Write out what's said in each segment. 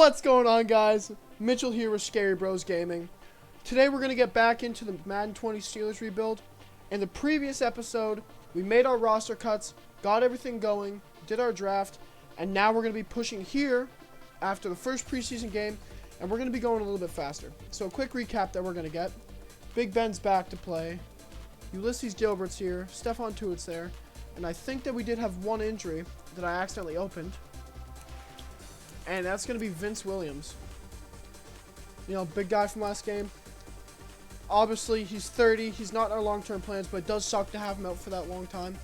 What's going on, guys? Mitchell here with Scary Bros Gaming. Today we're going to get back into the Madden 20 Steelers rebuild. In the previous episode, we made our roster cuts, got everything going, did our draft, and now we're going to be pushing here after the first preseason game, and we're going to be going a little bit faster. So a quick recap that we're going to get. Big Ben's back to play. Ulysses Gilbert's here. Stephon Tuitt's there. And I think that we did have one injury that I accidentally opened. And that's going to be Vince Williams. You know, big guy from last game. Obviously, he's 30. He's not in our long-term plans, but it does suck to have him out for that long time.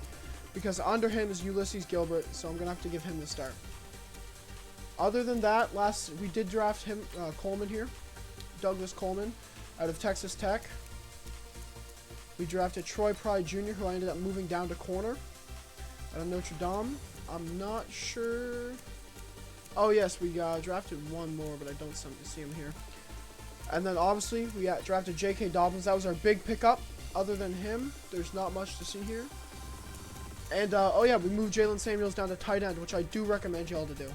Because under him is Ulysses Gilbert, so I'm going to have to give him the start. Other than that, we did draft him, Coleman here. Douglas Coleman out of Texas Tech. We drafted Troy Pride Jr., who I ended up moving down to corner out of Notre Dame. I'm not sure. Oh, yes, we drafted one more, but I don't see him here. And then, obviously, we drafted J.K. Dobbins. That was our big pickup. Other than him, there's not much to see here. And, oh, yeah, we moved Jalen Samuels down to tight end, which I do recommend y'all to do.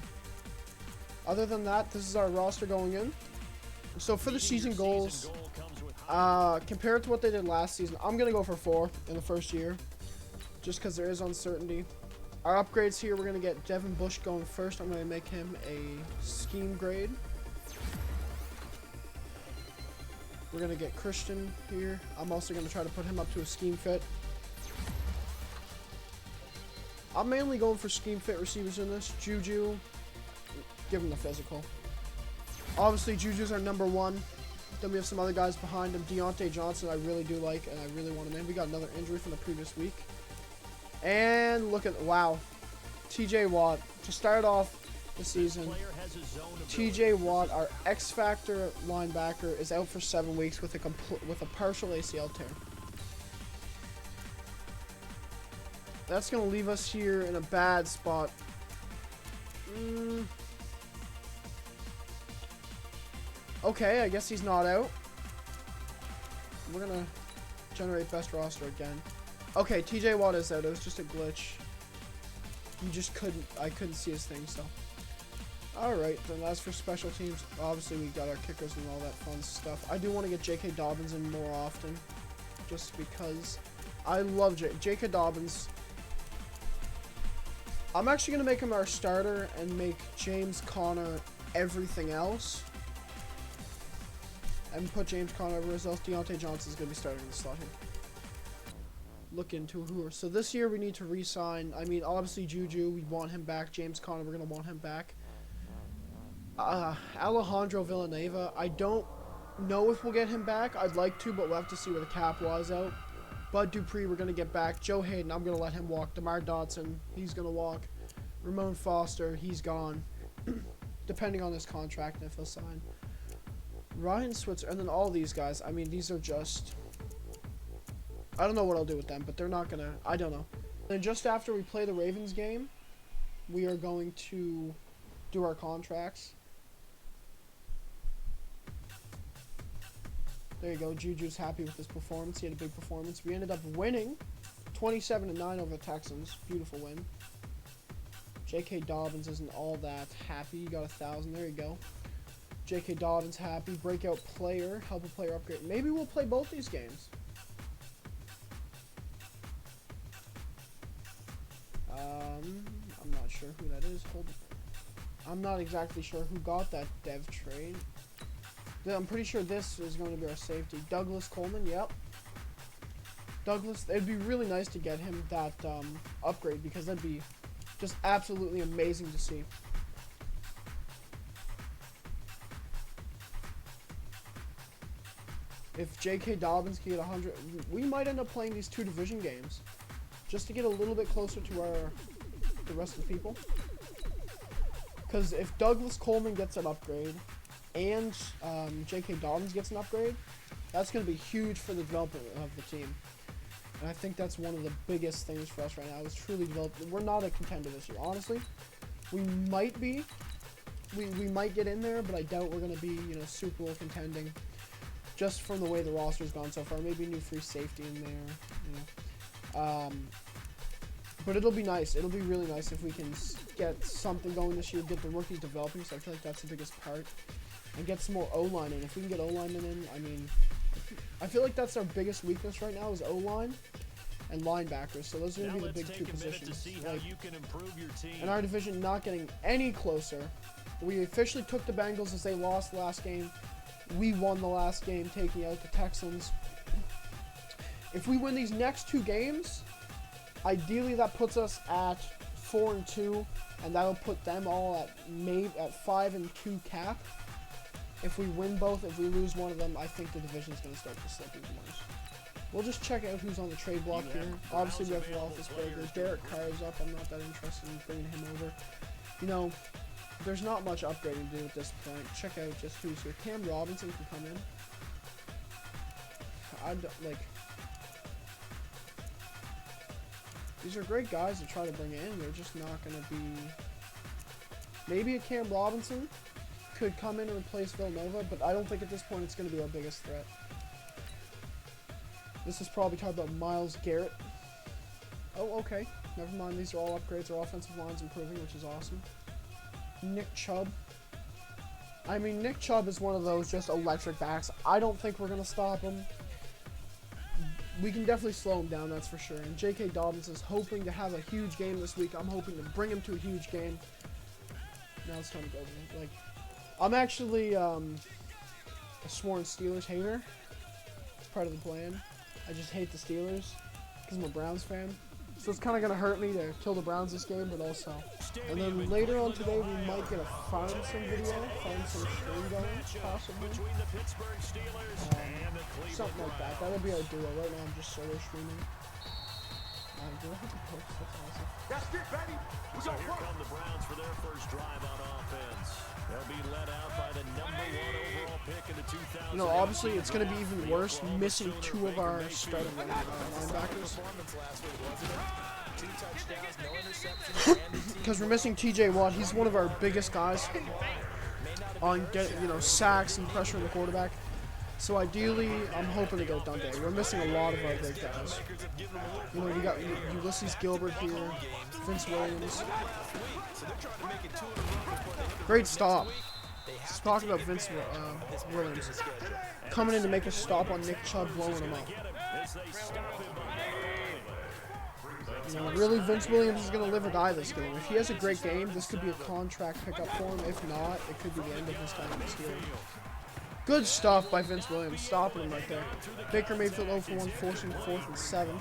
Other than that, this is our roster going in. So, for the season goals, compared to what they did last season, I'm going to go for 4 in the first year, just because there is uncertainty. Our upgrades here, we're going to get Devin Bush going first. I'm going to make him a scheme grade. We're going to get Christian here. I'm also going to try to put him up to a scheme fit. I'm mainly going for scheme fit receivers in this. Juju, give him the physical. Obviously, Juju's our number 1. Then we have some other guys behind him. Deontay Johnson, I really do like, and I really want him in. We got another injury from the previous week. And look at, wow, TJ Watt. To start off the season, TJ Watt, our X-Factor linebacker, is out for 7 weeks with a partial ACL tear. That's going to leave us here in a bad spot. Okay, I guess he's not out. We're going to generate best roster again. Okay, TJ Watt is out. It was just a glitch. You just I couldn't see his thing, so. Alright, then as for special teams, obviously we got our kickers and all that fun stuff. I do want to get J.K. Dobbins in more often, just because I love J.K. Dobbins. I'm actually going to make him our starter and make James Conner everything else. And put James Conner everywhere else. Deontay Johnson is going to be starting in the slot here. Look into who. So this year we need to re-sign. I mean, obviously Juju, we want him back. James Conner, we're going to want him back. Alejandro Villanueva, I don't know if we'll get him back. I'd like to, but we'll have to see where the cap was out. Bud Dupree, we're going to get back. Joe Hayden, I'm going to let him walk. DeMar Dotson, he's going to walk. Ramon Foster, he's gone. Depending on his contract and if he'll sign. Ryan Switzer, and then all these guys, I mean, these are just, I don't know what I'll do with them, but they're not gonna, I don't know. Then just after we play the Ravens game, we are going to do our contracts. There you go, Juju's happy with his performance. He had a big performance. We ended up winning 27-9 over the Texans. Beautiful win. J.K. Dobbins isn't all that happy. You got 1,000, there you go. J.K. Dobbins happy. Breakout player. Help a player upgrade. Maybe we'll play both these games. I'm not sure who that is. I'm not exactly sure who got that dev trade. I'm pretty sure this is going to be our safety. Douglas Coleman, yep. Douglas, it'd be really nice to get him that upgrade because that'd be just absolutely amazing to see. If J.K. Dobbins can get 100, we might end up playing these 2 division games just to get a little bit closer to the rest of the people. Because if Douglas Coleman gets an upgrade and J.K. Dobbins gets an upgrade, that's going to be huge for the development of the team. And I think that's one of the biggest things for us right now is truly developing. We're not a contender this year, honestly. We might be. We might get in there, but I doubt we're going to be, you know, Super Bowl contending. Just from the way the roster's gone so far. Maybe a new free safety in there, you know. But it'll be nice. It'll be really nice if we can get something going this year, get the rookies developing, so I feel like that's the biggest part. And get some more O-line in. If we can get O-line in, I mean, I feel like that's our biggest weakness right now is O-line and linebackers. So those are going to be the big two positions. Like, in our division, not getting any closer. We officially took the Bengals as they lost the last game. We won the last game, taking out the Texans. If we win these next 2 games, ideally that puts us at 4-2, and that'll put them all at 5-2 cap. If we win both, if we lose one of them, I think the division's going to start to slip even worse. We'll just check out who's on the trade block here. Obviously, we have Roethlisberger. Derek Carr's up. I'm not that interested in bringing him over. You know, there's not much upgrading to do at this point. Check out just who's here. Cam Robinson can come in. These are great guys to try to bring in. They're just not going to be... Maybe a Cam Robinson could come in and replace Villanova, but I don't think at this point it's going to be our biggest threat. This is probably talking about Myles Garrett. Oh, okay. Never mind. These are all upgrades. Our offensive line's improving, which is awesome. Nick Chubb. I mean, Nick Chubb is one of those just electric backs. I don't think we're going to stop him. We can definitely slow him down, that's for sure. And J.K. Dobbins is hoping to have a huge game this week. I'm hoping to bring him to a huge game. Now it's time to go. Like, I'm actually a sworn Steelers hater. It's part of the plan. I just hate the Steelers because I'm a Browns fan. So it's kind of going to hurt me to kill the Browns this game, but also. And then later on today, we might get a find some video, find some stream going, possibly. Something like that. That'll be our duo. Right now, I'm just solo streaming. Do I have to post? That's awesome. That's it, baby. Here come the Browns for their first drive on offense. They'll be led out by the #1 overall pick in the 2000. You know, obviously, it's going to be even worse missing 2 of our starting linebackers. Because we're missing TJ Watt. He's one of our biggest guys on sacks and pressure on the quarterback. So ideally, I'm hoping to go Dundee. We're missing a lot of our big guys. You know, we got Ulysses Gilbert here, Vince Williams. Great stop. Just talking about Vince Williams coming in to make a stop on Nick Chubb, blowing him up. You know, really, Vince Williams is going to live or die this game. If he has a great game, this could be a contract pickup for him. If not, it could be the end of his time in the Steelers. Good stuff by Vince Williams, stopping him right there. Baker Mayfield 0 for 1, forcing 4th and 7.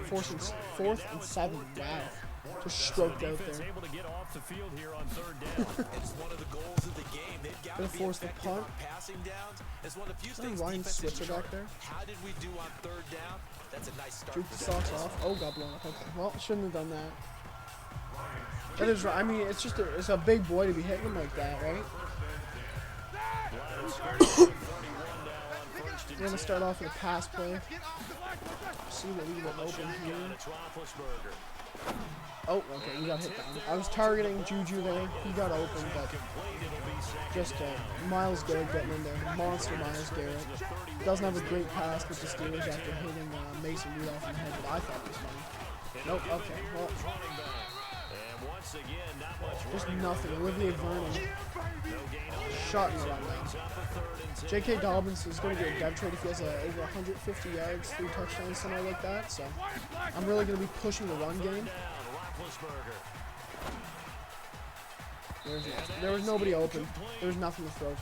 Forcing 4th and 7. Wow. Just stroked out there. Gonna force the punt. Ryan Switzer back there. Juke the socks off. Oh, got blown up. Okay. Well, shouldn't have done that. That is right. I mean, it's a big boy to be hitting him like that, right? We're gonna start off with a pass play. See what we got open here. Oh, okay, we got hit down. I was targeting Juju there. He got open, but just Myles Garrett getting in there. Monster Myles Garrett. Doesn't have a great pass with the Steelers after hitting Mason Rudolph in the head, but I thought this one. Nope, okay, well. Just nothing. Olivier Vernon shot in the run down. J.K. Dobbins is going to get a dev trade if he has over 150 yards, 3 touchdowns, something like that. So I'm really going to be pushing the run game. There was nobody open. There was nothing to throw to.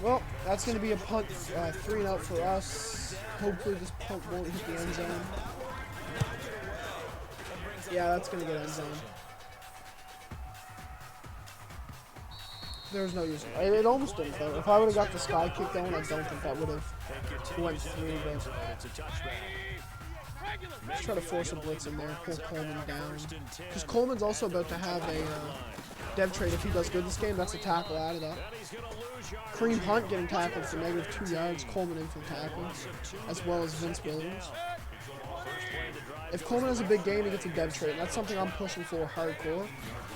Well, that's going to be a punt, 3 and out for us. Hopefully this punt won't hit the end zone. Yeah, that's going to get end zone. There's no use. It almost didn't, though. If I would have got the sky kick going, I don't think that would have went through. But let's try to force a blitz in there, pull Coleman down. Because Coleman's also about to have a dev trade if he does good this game. That's a tackle added up. Kareem Hunt getting tackled for -2 yards. Coleman in for tackle, as well as Vince Williams. If Coleman has a big game, he gets a dev trade. That's something I'm pushing for hardcore,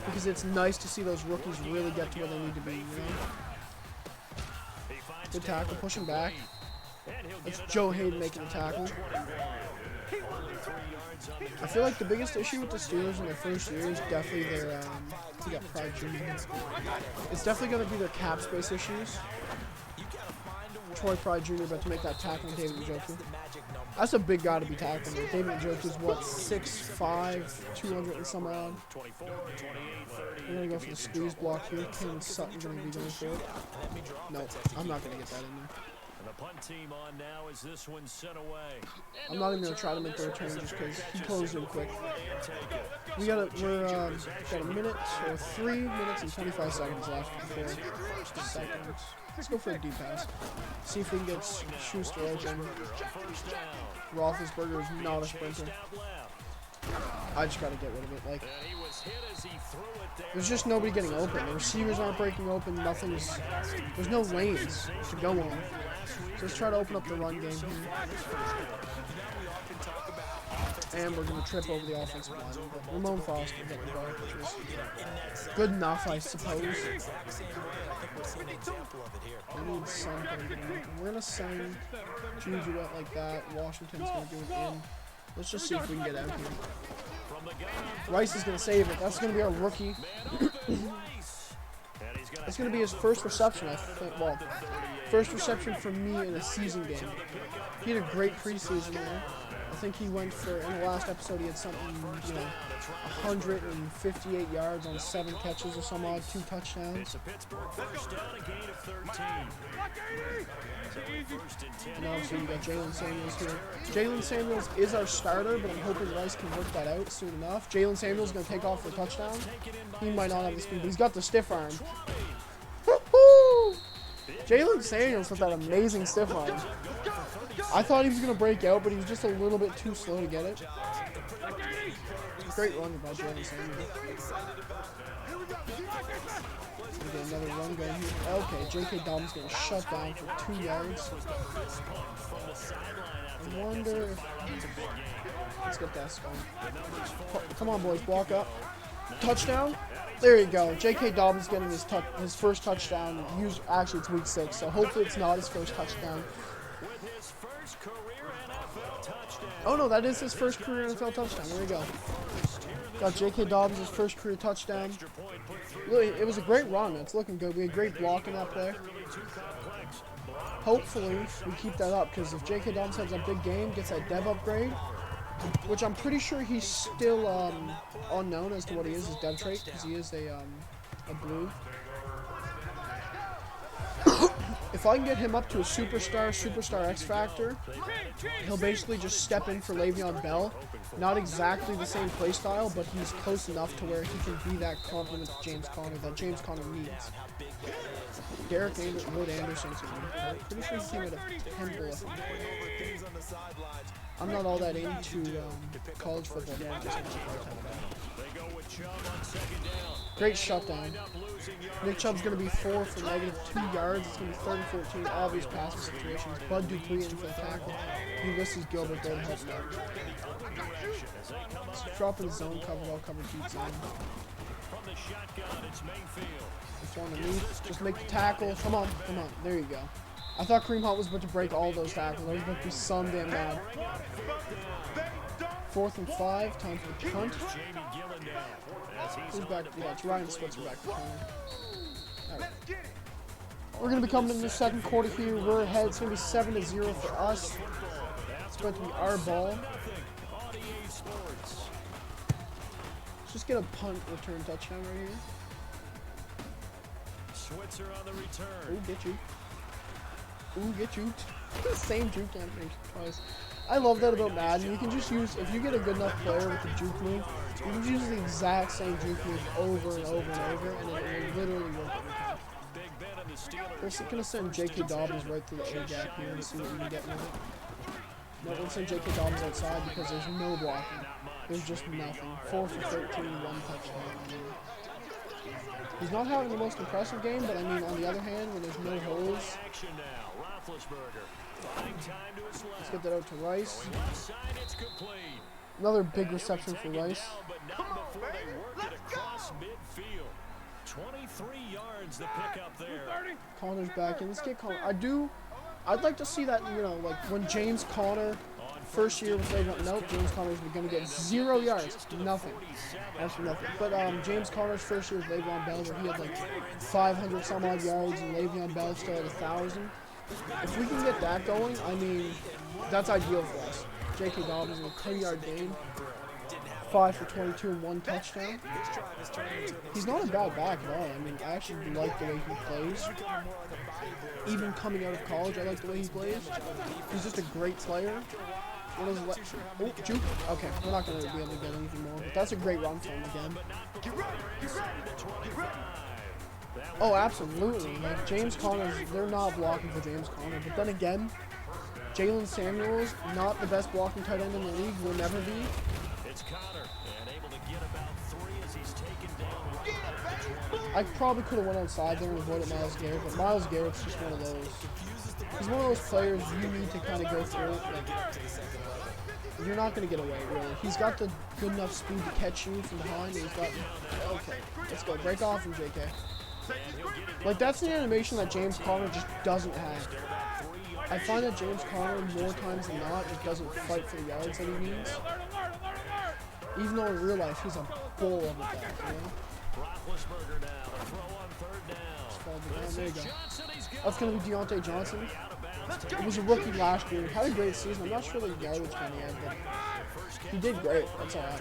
because it's nice to see those rookies really get to where they need to be, you know? Good tackle, pushing back. That's Joe Hayden making the tackle. I feel like the biggest issue with the Steelers in their first year is definitely their, I got Pride Jr. It's definitely going to be their cap space issues. Troy Pride Jr. about to make that tackle on David Njoku. That's a big guy to be tackling. David Njoku's what, 6'5", 200 and some odd. We're going to go for the squeeze block here. Ken Sutton going to be going for it. No, I'm not going to get that in there. The punt team on now as this one sent away. I'm not even going to try to make the return just because he closed in quick. We're got a minute or 3 minutes and 25 seconds left before seconds. Let's go for a deep pass. See if we can get Schuster open. Roethlisberger is not a sprinter. I just got to get rid of it. Like, there's just nobody getting open. The receivers aren't breaking open. There's no lanes to go on. So let's try to open up the run game here. And we're going to trip over the offensive line. But Ramon Foster getting the ball, which is good enough, I suppose. We need something. We're going to send Juju out like that. Washington's going to do it in. Let's just see if we can get out here. Rice is going to save it. That's going to be our rookie. It's going to be his first reception, I think. Well, first reception for me in a season game. He had a great preseason there. I think he went for, in the last episode, he had something, 158 yards on 7 catches or some odd, 2 touchdowns. And obviously you got Jalen Samuels here. Jalen Samuels is our starter, but I'm hoping Rice can work that out soon enough. Jalen Samuels is going to take off for a touchdown. He might not have the speed, but he's got the stiff arm. Woo-hoo! Jalen Samuels with that amazing stiff arm. I thought he was going to break out, but he was just a little bit too slow to get it. Great run by Jalen Samuels. We get another run going here. Okay, J.K. Dobbins getting shut down for 2 yards. I wonder if... Let's get that spun. Come on, boys, walk up. Touchdown. There you go. J.K. Dobbins getting his first touchdown. Actually, it's week 6, so hopefully it's not his first touchdown. Oh, no, that is his first career NFL touchdown. There we go. Got J.K. Dobbins' his first career touchdown. Really, it was a great run. It's looking good. We had great block in that play. Hopefully, we keep that up, because if J.K. Dobbins has a big game, gets that dev upgrade, which I'm pretty sure he's still unknown as to what he is, his dev trait, because he is a blue. If I can get him up to a superstar X Factor, he'll basically just step in for Le'Veon Bell. Not exactly the same play style, but he's close enough to where he can be that complement to James Conner that James Conner needs. Derek Wood Anderson's pretty sure he came out of Temple. I'm not all that into college football. Man, just great shutdown. Nick Chubb's going to be 4 for -2 yards. It's going to be 3rd and 14. Obvious passing situations. Bud Dupree in for the tackle. Ulysses Gilbert there to help him out. Dropping zone cover, all cover deep zone. It's on the knee. Just make the tackle. Come on, come on. There you go. I thought Kareem Hunt was about to break all those tackles. I was about to be some damn mad. 4th and 5. Time for the punt. Who's back? Yeah, it's Ryan Switzer back to counter. Right. We're going to be coming in the second quarter here. We're ahead. It's going to be 7-0 for us. It's going to be our ball. Let's just get a punt return touchdown right here. Switzer on the return. Ooh, get you. Ooh, get juked. Same juke animation twice. I love that about Madden. You can just use, if you get a good enough player with the juke move, you can use the exact same juke move over and over and over, and it will literally work every time. We're going to send J.K. Dobbins right through the A-gap here and see what we can get with it. No, we're going to send J.K. Dobbins outside because there's no blocking. There's just nothing. 4 for 13, 1 touchdown. He's not having the most impressive game, but I mean, on the other hand, when there's no holes, let's get that out to Rice. Another big reception for Rice. 23 yards the pickup there. Connor's back in. Let's get Connor. I'd like to see that, like when James Conner first year with Le'Veon, nope, James Conner's going to get 0 yards. Nothing. Absolutely nothing. But James Conner's first year with Le'Veon Bell, where he had like 500 some odd yards, and Le'Veon Bell still had 1,000. If we can get that going, I mean, that's ideal for us. J.K. Dobbins with a 10-yard game, 5 for 22 and 1 touchdown. He's not a bad back at all. I mean, I actually like the way he plays. Even coming out of college, I like the way he plays. He's just a great player. Oh, juke. Okay, we're not going to be able to get anything more, but that's a great run for him again. Oh, absolutely. Like, James Conner, they're not blocking for James Conner, but then again, Jalen Samuels, not the best blocking tight end in the league, will never be. It's Conner, and able to get about 3 as he's taken down. I probably could have went outside there and avoided Myles Garrett, but Myles Garrett's just one of those. He's one of those players you need to kind of go through it. Like, you're not going to get away, really. He's got the good enough speed to catch you from behind. And he's got, okay, let's go. Break off from JK. Like, that's the animation that James Conner just doesn't have. I find that James Conner, more times than not, just doesn't fight for the yards that he needs. Even though in real life, he's a bull of a back, you know? There you go. That's going to be Deontay Johnson. It was a rookie last year. Had a great season. I'm not sure the yardage kind of had, but he did great. That's all right.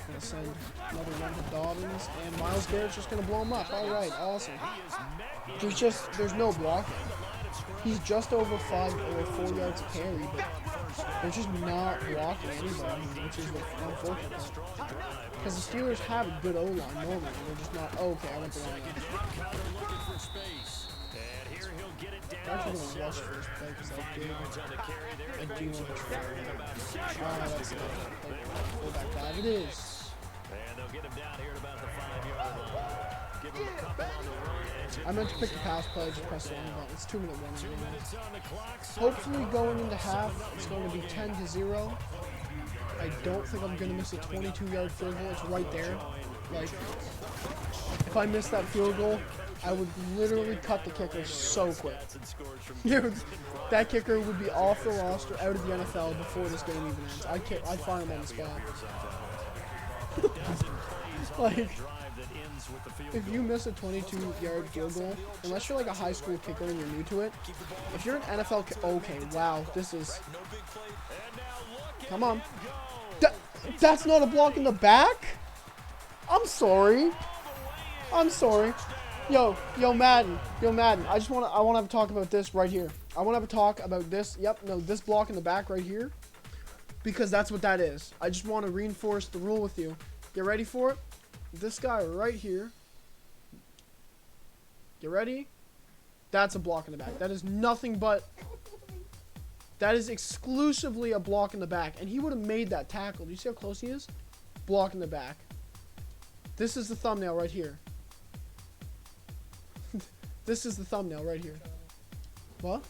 Going to send another one to Dobbins, and Myles Garrett's just going to blow him up. All right, awesome. There's no blocking. He's just over 5 or 4 yards a carry, but they're just not blocking anybody, which is unfortunate. Because the Steelers have a good O-line normally, and they're just not, oh, okay, I went the wrong way. I'm actually going to rush first play because I do want to try it. That's a fullback dive. It is. And they'll get him down here at about the 5-yard line. Give him a couple on the run. I meant to pick the pass play, just press the 1 button. It's 2-minute warning. Hopefully going into half, it's going to be 10-0. I don't think I'm going to miss a 22-yard field goal. It's right there. Like, if I miss that field goal, I would literally cut the kicker so quick. Dude, that kicker would be off the roster, out of the NFL before this game even ends. I'd fire him on the spot. Like, if you miss a 22-yard field goal, unless you're like a high school kicker and you're new to it, if you're an NFL okay, wow, this is... Come on. That's not a block in the back? I'm sorry. I'm sorry. Yo, Madden. I want to have a talk about this right here. I want to have a talk about this. Yep, no, this block in the back right here. Because that's what that is. I just want to reinforce the rule with you. Get ready for it. This guy right here. Get ready. That's a block in the back. That is nothing but... That is exclusively a block in the back. And he would have made that tackle. Do you see how close he is? Block in the back. This is the thumbnail right here. This is the thumbnail right here. What?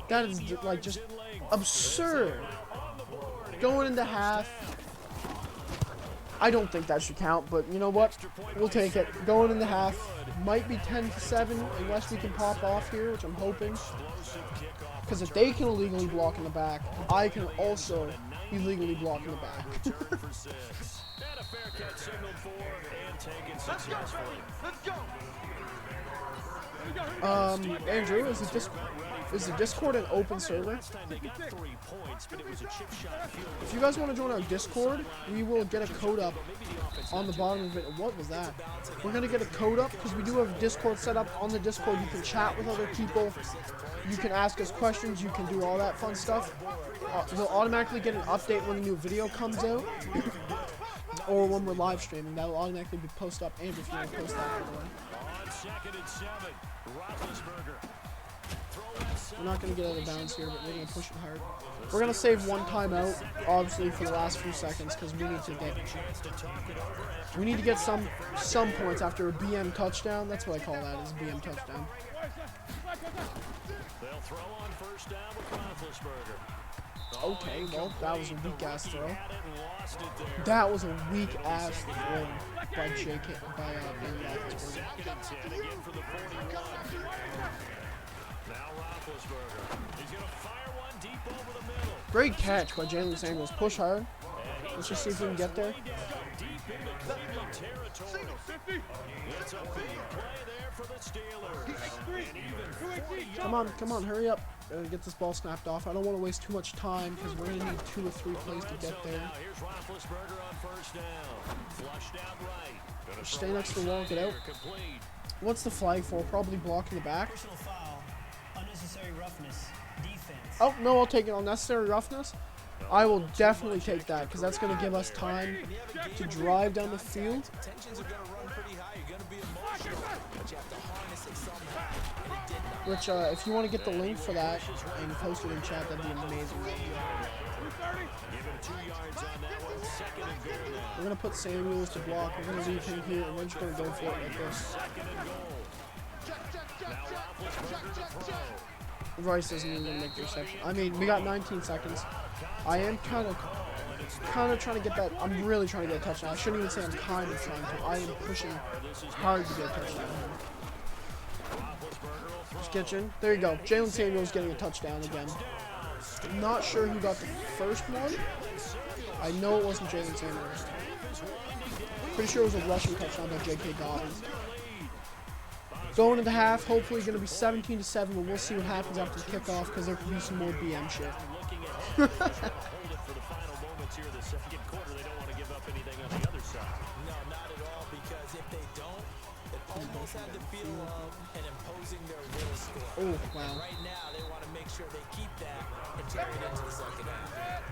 That is like just absurd. Going into half. I don't think that should count, but you know what? We'll take it. Going into half. Might be 10-7 unless we can pop off here, which I'm hoping. Because if they can illegally block in the back, I can also illegally block in the back. Andrew, is the Discord an open server? If you guys want to join our Discord, we will get a code up on the bottom of it. What was that? We're going to get a code up because we do have a Discord set up. On the Discord, you can chat with other people. You can ask us questions. You can do all that fun stuff. We'll automatically get an update when a new video comes out. Or when we're live streaming. That will automatically be posted up. And if you want to post that, by the way. We're not going to get out of bounds here, but we're going to push it hard. We're going to save one timeout, obviously, for the last few seconds, because we need to get some points after a BM touchdown. That's what I call that, is a BM touchdown. They'll throw on first down with Roethlisberger. Okay, well, that was a weak-ass throw. That was a weak-ass throw by J.K. by Ben Roethlisberger. Great catch by Jalen Samuels. Push hard. Let's just see if we can get there. Come on, hurry up. Get this ball snapped off. I don't want to waste too much time because we're going to need 2 or 3 plays to get there. Stay next to the wall, get out. What's the flag for? Probably blocking the back. Unnecessary roughness. Defense. Oh, no, I'll take it. Unnecessary roughness. I will definitely take that because that's going to give us time to drive down the field. Which, if you want to get the link for that and post it in chat, that'd be amazing. We're going to put Samuels to block. We're going to leave him here, and we're just going to go for it like this. Rice isn't even going to make the reception. I mean, we got 19 seconds. I am kind of trying to get that. I'm really trying to get a touchdown. I shouldn't even say I'm kind of trying to. I am pushing hard to get a touchdown. Just get in. There you go. Jalen Samuels getting a touchdown again. I'm not sure who got the first one. I know it wasn't Jalen Samuels. Pretty sure it was a rushing touchdown by J.K. Dobbins. Going into half, hopefully going to be 17-7, but we'll see what happens after the kickoff because there could be some more BM shit. Oh, wow. Right now, they want to make sure they keep that and carry it into the second half.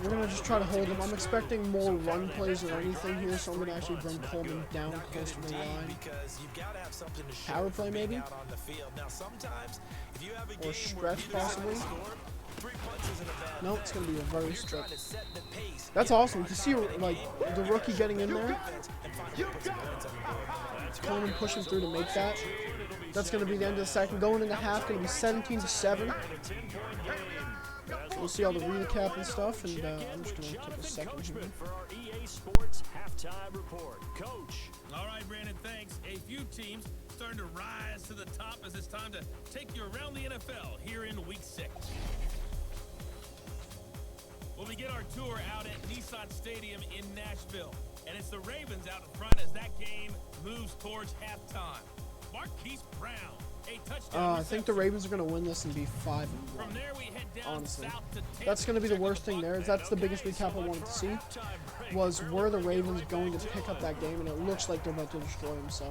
We're going to just try to hold them. I'm expecting more run plays or anything here, so I'm going to actually bring Coleman down close to the line. Power play, maybe? Or stretch, possibly? No, it's going to be reverse, but that's awesome. To see, like, the rookie getting in there. Coleman pushing through to make that. That's going to be the end of the second. Going into half, going to be 17-7. We'll see all the recap and stuff, and I'm just going to take a second here. All right, Brandon, thanks. A few teams starting to rise to the top as it's time to take you around the NFL here in Week 6. Well, we get our tour out at Nissan Stadium in Nashville, and it's the Ravens out in front as that game moves towards halftime. Marquise Brown. I think the Ravens are going to win this and be 5-1. Honestly, that's going to be the worst thing there. That's the biggest recap I wanted to see. Was were the Ravens going to pick up that game, and it looks like they're about to destroy them. So,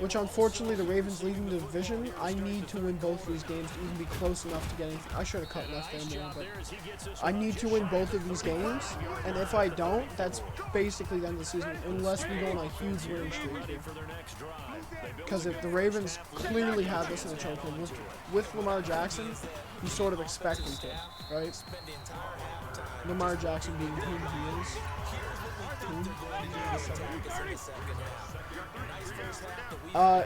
which unfortunately the Ravens leading the division. I need to win both of these games to even be close enough to getting. I should have cut left there more, but I need to win both of these games. And if I don't, that's basically the end of the season, unless we go on a huge winning streak. Because if the Ravens clearly have this in the chokehold with Lamar Jackson, you sort of expect them to, right? Lamar Jackson being who he is.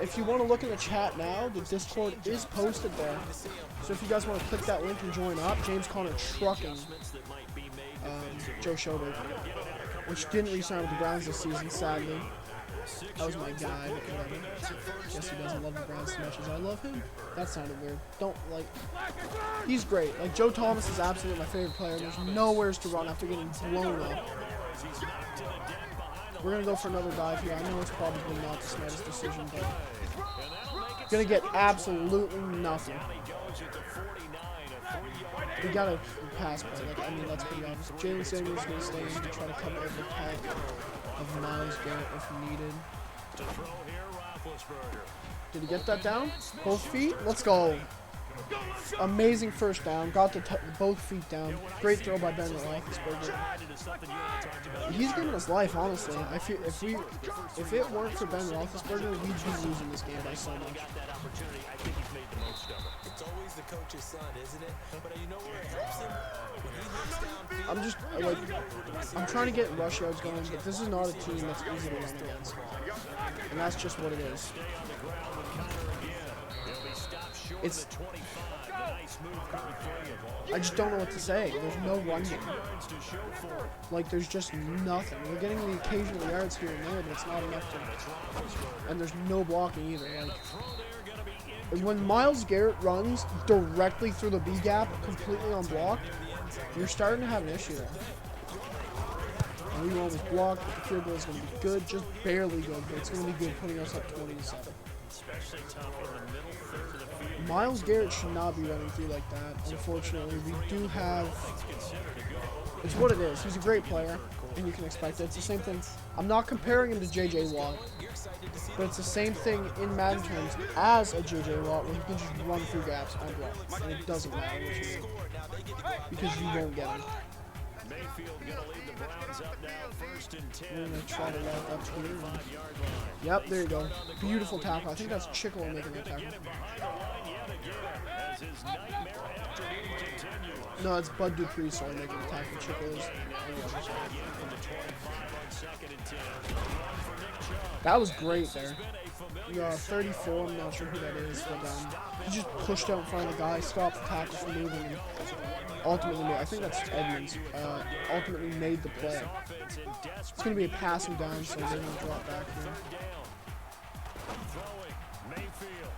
If you want to look in the chat now, the Discord is posted there. So if you guys want to click that link and join up, James Conner trucking Joe Schobert, which didn't re-sign with the Browns this season, sadly. That was my guy, but whatever. Guess he doesn't love the Browns as much as I love him. That sounded weird. Don't, like... He's great. Like, Joe Thomas is absolutely my favorite player. There's nowheres to run after getting blown up. We're going to go for another dive here. I know it's probably not the smartest decision, but... Going to get absolutely nothing. We got to pass play. Like, I mean, that's pretty obvious. Jalen Samuels is going to stay in to try to cover every pack of Miles Garrett if needed. Did he get that down? Both feet? Let's go. Amazing first down. Got the both feet down. Great throw by Ben Roethlisberger. He's giving us life, honestly. I feel if it weren't for Ben Roethlisberger, we'd be losing this game by so much. It's always the coach's son, isn't it? But you know where it helps him? I'm just like I'm trying to get rush yards going, but this is not a team that's easy to run against, and that's just what it is. It's. I just don't know what to say. There's no run game. Like, there's just nothing. We're getting the occasional yards here and there, but it's not enough to. And there's no blocking either. Like, when Myles Garrett runs directly through the B gap, completely unblocked, you're starting to have an issue there. And we almost blocked, but the field goal is going to be good, just barely good, but it's going to be good, putting us up 20-7. Myles Garrett should not be running through like that. Unfortunately, we do have. It's what it is. He's a great player, and you can expect it. It's the same thing. I'm not comparing him to J.J. Watt, but it's the same thing in Madden terms as a J.J. Watt, where he can just run through gaps unblocked, and it doesn't matter what you do, because you won't get him. We're going to try to let up here. Yep, there you go. Beautiful tackle. I think that's Chickle making the tackle. No, it's Bud Dupree, sorry, making the tackle. Chickle is on the other side. That was great there. 34, I'm not sure who that is, but he just pushed out in front of the guy, stopped the tackle from moving, and ultimately made, I think that's Edmonds, ultimately made the play. It's going to be a passing down, so they're going to drop back here.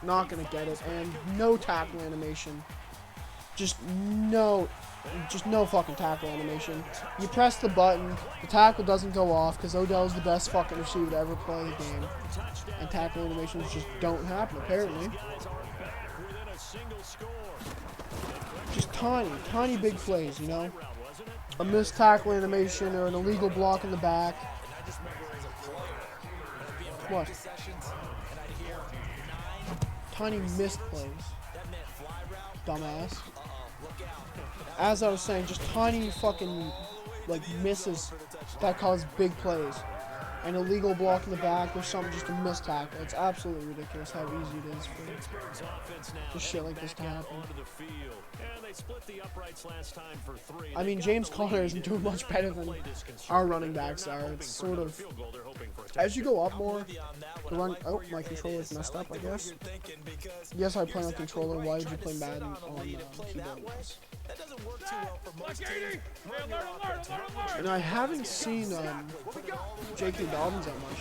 Not going to get it, and no tackle animation. Just no fucking tackle animation. You press the button, the tackle doesn't go off because Odell's the best fucking receiver to ever play the game. And tackle animations just don't happen, apparently. Just tiny big plays, you know? A missed tackle animation or an illegal block in the back. What? Tiny missed plays. Dumbass. As I was saying, just tiny fucking, like, misses that cause big plays. An illegal block in the back or something, just a missed tackle. It's absolutely ridiculous how easy it is for just shit like this to happen. I mean, James Conner isn't doing much better than our running backs are. It's sort of, as you go up more, the run. Oh, my controller's messed up, I guess. Yes, I play on controller. Why did you play Madden on keyboard? And I haven't seen J.K. Dobbins that much.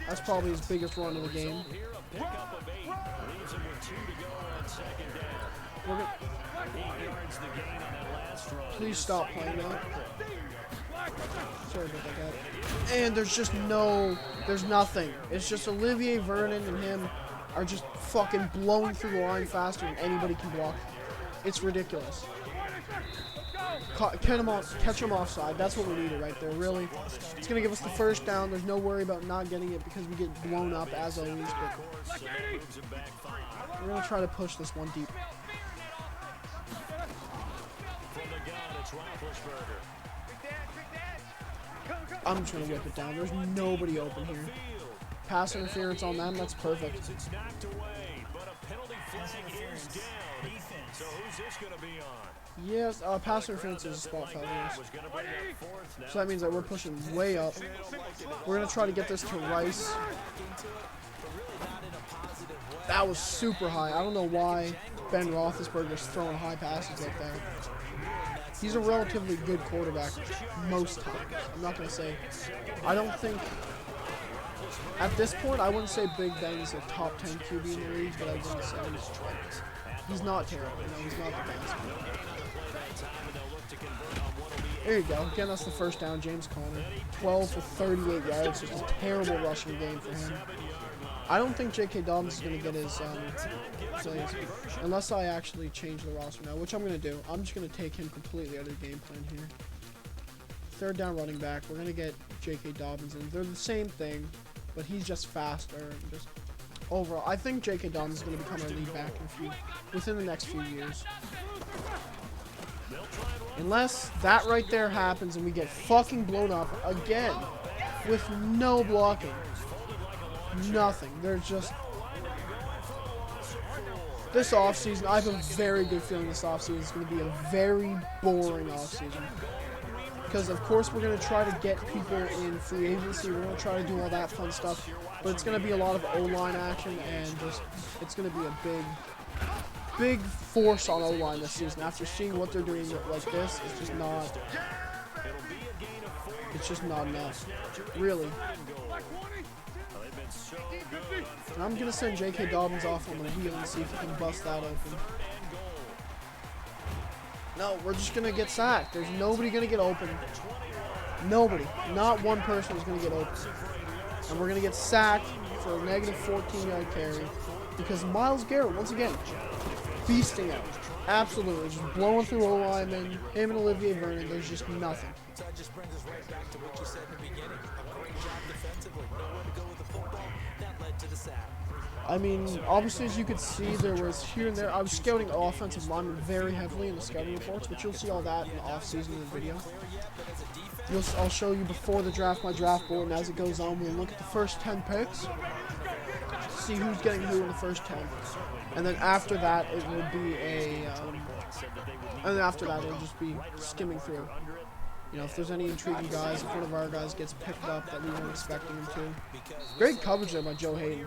That's probably his biggest run of the game. Please stop playing that. Sorry about that. And there's nothing. It's just Olivier Vernon and him are just fucking blowing through the line faster than anybody can block. It's ridiculous. Catch him offside. That's what we needed right there, really. It's going to give us the first down. There's no worry about not getting it because we get blown up as always. But we're going to try to push this one deep. I'm just going to whip it down. There's nobody open here. Pass interference on them, that's perfect. Yes, pass interference is a spot foul. So that means that we're pushing way up. We're going to try to get this to Rice. That was super high. I don't know why Ben Roethlisberger's throwing high passes like that. He's a relatively good quarterback most times. I'm not going to say. I don't think. At this point, I wouldn't say Big Ben is a top 10 QB in the league, but I wouldn't say he's not terrible. No, he's not the best. There you go. Again, that's the first down. James Conner, 12 for 38 yards. It's a terrible rushing game for him. I don't think J.K. Dobbins is going to get his plays unless I actually change the roster now, which I'm going to do. I'm just going to take him completely out of the game plan here. Third down running back. We're going to get J.K. Dobbins in. They're the same thing, but he's just faster and just overall. I think J.K. Dobbins is going to become our lead back within the next few years. Unless that right there happens and we get fucking blown up again with no blocking. Nothing. There's just... This offseason, I have a very good feeling this offseason is going to be a very boring offseason. because of course we're going to try to get people in free agency. We're going to try to do all that fun stuff, but it's going to be a lot of O-line action, and just it's going to be a big force on O-line this season. After seeing what they're doing like this, it's just not enough, really. And I'm going to send J.K. Dobbins off on the wheel and see if he can bust that open. No, we're just going to get sacked. There's nobody going to get open. Nobody. Not one person is going to get open. And we're going to get sacked for a negative 14-yard carry because Myles Garrett, once again, feasting out. Absolutely. Just blowing through O-linemen. Him and Olivier Vernon, there's just nothing. That just brings us right back to what you said in the beginning. A great job defensively. Nowhere to go with the football. That led to the sack. I mean, obviously, as you could see, there was here and there. I was scouting offensive linemen very heavily in the scouting reports, but you'll see all that in the off-season in the video. I'll show you before the draft my draft board, and as it goes on, we'll look at the first 10 picks, see who's getting who in the first 10, and then after that, it will be and then after that, it'll just be skimming through. You know, if there's any intriguing guys, if one of our guys gets picked up that we weren't expecting him to. Great coverage there by Joe Hayden.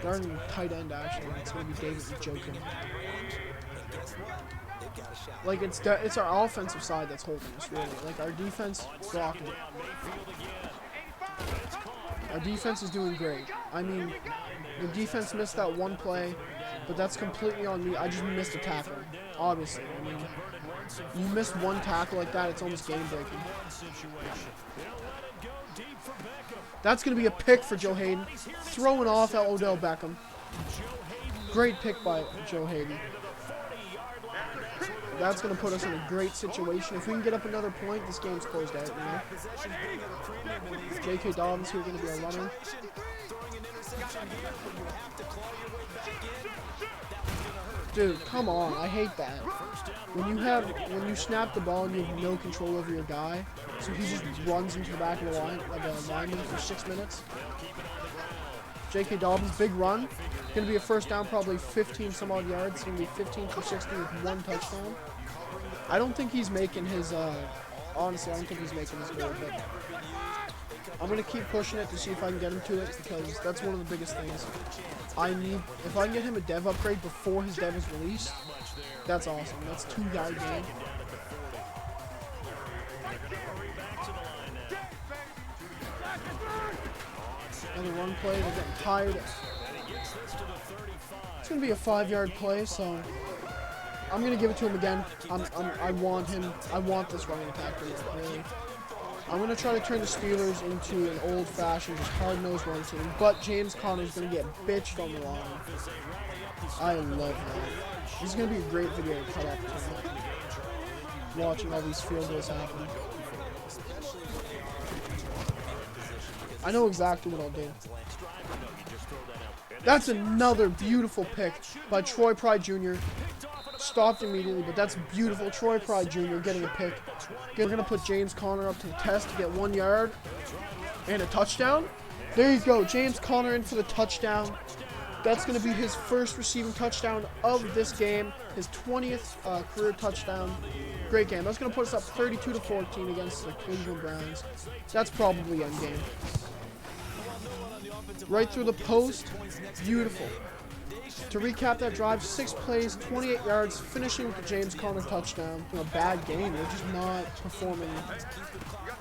Darn tight end, actually. It's going to be David Njoku. Like, it's our offensive side that's holding us, really. Like, our defense blocking it. Our defense is doing great. I mean, the defense missed that one play, but that's completely on me. I just missed a tackle, obviously. I mean, you miss one tackle like that, it's almost game-breaking. That's going to be a pick for Joe Hayden. Throwing off at Odell Beckham. Great pick by Joe Hayden. That's going to put us in a great situation. If we can get up another point, this game's closed out, you know? J.K. Dobbins here going to be our runner. Dude, come on. I hate that. When you snap the ball and you have no control over your guy, so he just runs into the back of the line of a lineman for 6 minutes. J.K. Dobbins, big run. Going to be a first down, probably 15 some odd yards. It's going to be 15 for 60 with one touchdown. I don't think he's making his, honestly, I don't think he's making his goal, but I'm going to keep pushing it to see if I can get him to it, because that's one of the biggest things. If I can get him a dev upgrade before his dev is released, that's awesome. That's 2-yard gain. Another run play, they're getting tired. It's going to be a 5-yard play, so I'm going to give it to him again. I want this running attack, really. I'm going to try to turn the Steelers into an old-fashioned, just hard-nosed run team, but James Conner's going to get bitched on the line. I love that. This is going to be a great video to cut up tonight. Watching all these field goals happen. I know exactly what I'll do. That's another beautiful pick by Troy Pride Jr. Stopped immediately, but that's beautiful. Troy Pride Jr. getting a pick. We're going to put James Conner up to the test to get 1 yard and a touchdown. There you go. James Conner in for the touchdown. That's going to be his first receiving touchdown of this game. His 20th career touchdown. Great game. That's going to put us up 32-14 against the Cleveland Browns. That's probably end game. Right through the post. Beautiful. To recap that drive, 6 plays, 28 yards, finishing with the James Conner touchdown. A bad game. They're just not performing.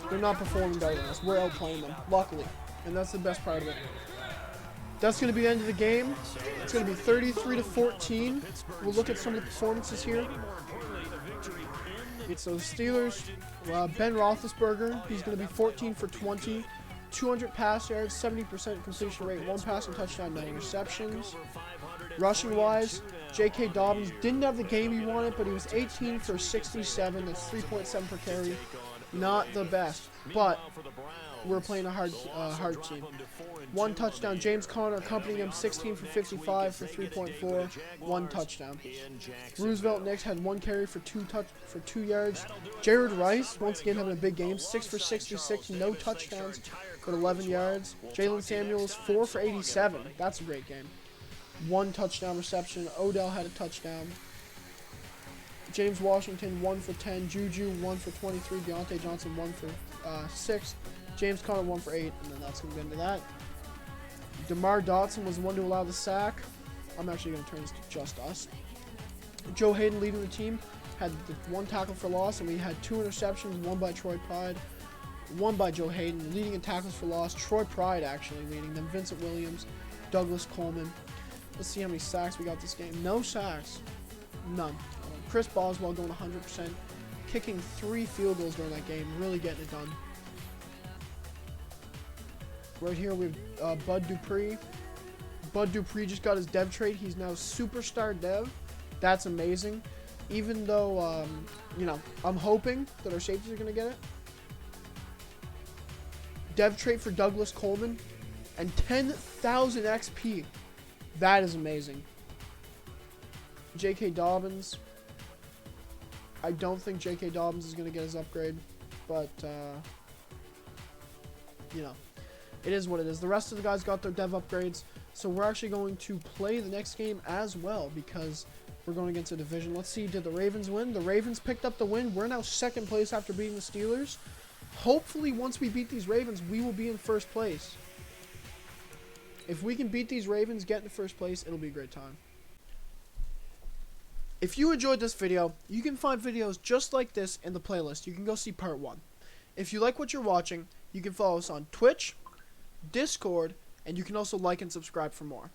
They're not performing better than us. We're outplaying them, luckily. And that's the best part of it. That's going to be the end of the game. It's going to be 33-14. We'll look at some of the performances here. It's those Steelers. Ben Roethlisberger, he's going to be 14 for 20. 200 pass yards, 70% completion rate, 1 passing touchdown, 9 receptions. Rushing wise, J.K. Dobbins didn't have the game he wanted, but he was 18 for 67. That's 3.7 per carry. Not the best, but we're playing a hard team. 1 touchdown. James Conner accompanying him, 16 for 55 for 3.4, 1 touchdown. Roosevelt Nix had 1 carry for 2 yards. Jared Rice once again having a big game, 6 for 66, no touchdowns, but 11 yards. Jalen Samuels 4 for 87. That's a great game. 1 touchdown reception. Odell had a touchdown. James Washington 1 for 10, Juju 1 for 23, Deontay Johnson 1 for 6, James Conner 1 for 8, and then that's going to get into that. DeMar Dotson was the one to allow the sack. I'm actually going to turn this to just us. Joe Hayden leading the team had the 1 tackle for loss, and we had 2 interceptions, 1 by Troy Pride, 1 by Joe Hayden, leading in tackles for loss. Troy Pride actually leading them. Vincent Williams, Douglas Coleman. Let's see how many sacks we got this game. No sacks. None. Chris Boswell going 100%. Kicking 3 field goals during that game. Really getting it done. Right here we have Bud Dupree. Bud Dupree just got his dev trade. He's now superstar dev. That's amazing. Even though, you know, I'm hoping that our safeties are going to get it. Dev trade for Douglas Coleman. And 10,000 XP. That is amazing. J.K. Dobbins. I don't think J.K. Dobbins is going to get his upgrade. But, you know, it is what it is. The rest of the guys got their dev upgrades. So we're actually going to play the next game as well because we're going against a division. Let's see, did the Ravens win? The Ravens picked up the win. We're now 2nd place after beating the Steelers. Hopefully, once we beat these Ravens, we will be in 1st place. If we can beat these Ravens, get into 1st place, it'll be a great time. If you enjoyed this video, you can find videos just like this in the playlist. You can go see part 1. If you like what you're watching, you can follow us on Twitch, Discord, and you can also like and subscribe for more.